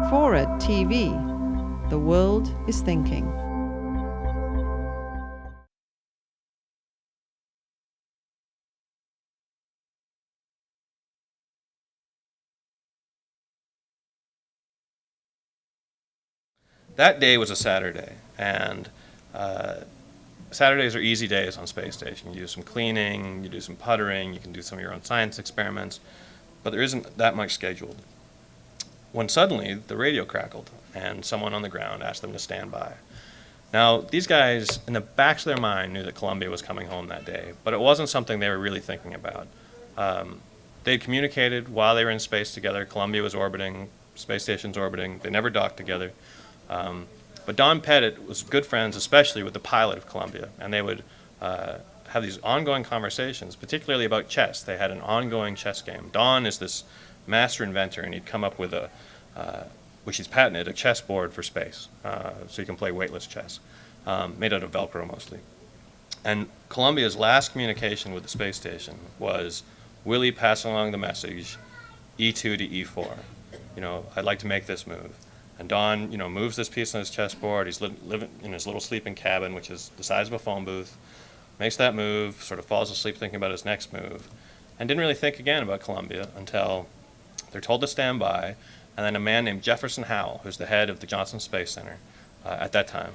FORA.tv. The world is thinking. That day was a Saturday, and Saturdays are easy days on Space Station. You do some cleaning, you do some puttering, you can do some of your own science experiments, but there isn't that much scheduled. When suddenly the radio crackled, and someone on the ground asked them to stand by. Now, these guys, in the backs of their mind, knew that Columbia was coming home that day, but it wasn't something they were really thinking about. They had communicated while they were in space together. Columbia was orbiting, space station's orbiting. They never docked together. But Don Pettit was good friends, especially with the pilot of Columbia, and they would have these ongoing conversations, particularly about chess. They had an ongoing chess game. Don is this master inventor, and he'd come up with which he's patented, a chessboard for space, so you can play weightless chess, made out of Velcro mostly. And Columbia's last communication with the space station was Willie passing along the message, E2 to E4. I'd like to make this move. And Don, moves this piece on his chessboard. He's living in his little sleeping cabin, which is the size of a phone booth, makes that move, sort of falls asleep thinking about his next move, and didn't really think again about Columbia until they're told to stand by, and then a man named Jefferson Howell, who's the head of the Johnson Space Center at that time,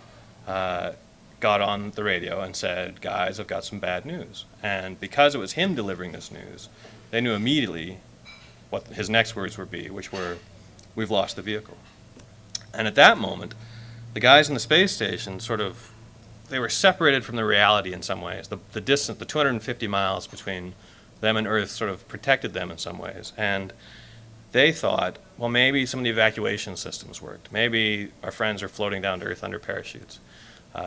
got on the radio and said, guys, I've got some bad news. And because it was him delivering this news, they knew immediately what his next words would be, which were, we've lost the vehicle. And at that moment, the guys in the space station they were separated from the reality in some ways. The distance, the 250 miles between them and Earth sort of protected them in some ways. And they thought, well, maybe some of the evacuation systems worked. Maybe our friends are floating down to Earth under parachutes.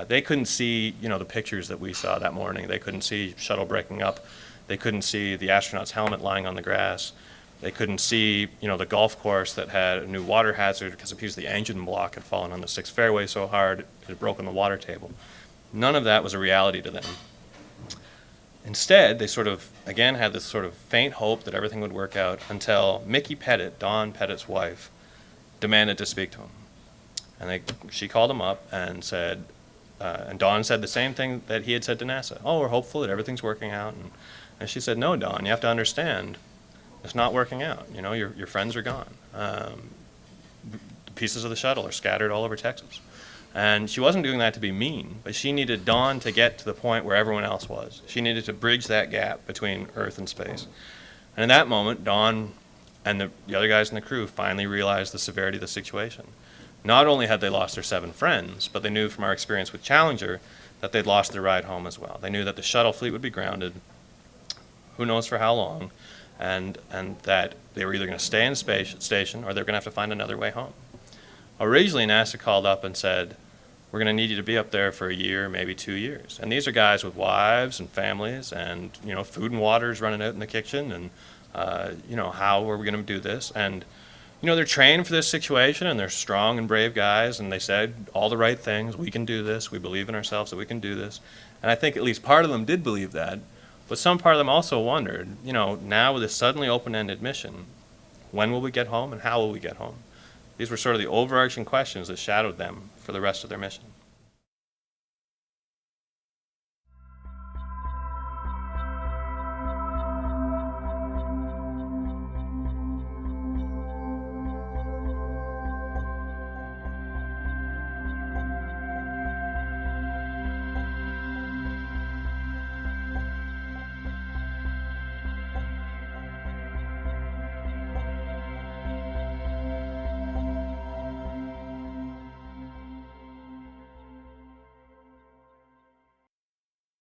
They couldn't see, the pictures that we saw that morning. They couldn't see shuttle breaking up. They couldn't see the astronaut's helmet lying on the grass. They couldn't see, the golf course that had a new water hazard because a piece of the engine block had fallen on the 6th fairway so hard it had broken the water table. None of that was a reality to them. Instead, they again had this faint hope that everything would work out until Mickey Pettit, Don Pettit's wife, demanded to speak to him. And she called him up and said, and Don said the same thing that he had said to NASA. Oh, we're hopeful that everything's working out. And she said, no, Don, you have to understand, it's not working out. Your friends are gone. The pieces of the shuttle are scattered all over Texas. And she wasn't doing that to be mean, but she needed Don to get to the point where everyone else was. She needed to bridge that gap between Earth and space. And in that moment, Don and the other guys in the crew finally realized the severity of the situation. Not only had they lost their 7 friends, but they knew from our experience with Challenger that they'd lost their ride home as well. They knew that the shuttle fleet would be grounded, who knows for how long, and that they were either going to stay in the space station or they're going to have to find another way home. Originally, NASA called up and said, we're going to need you to be up there for a year, maybe 2 years. And these are guys with wives and families and, food and water is running out in the kitchen and, how are we going to do this? And, they're trained for this situation and they're strong and brave guys and they said all the right things. We can do this. We believe in ourselves that we can do this. And I think at least part of them did believe that, but some part of them also wondered, now with this suddenly open-ended mission, when will we get home and how will we get home? These were sort of the overarching questions that shadowed them for the rest of their mission.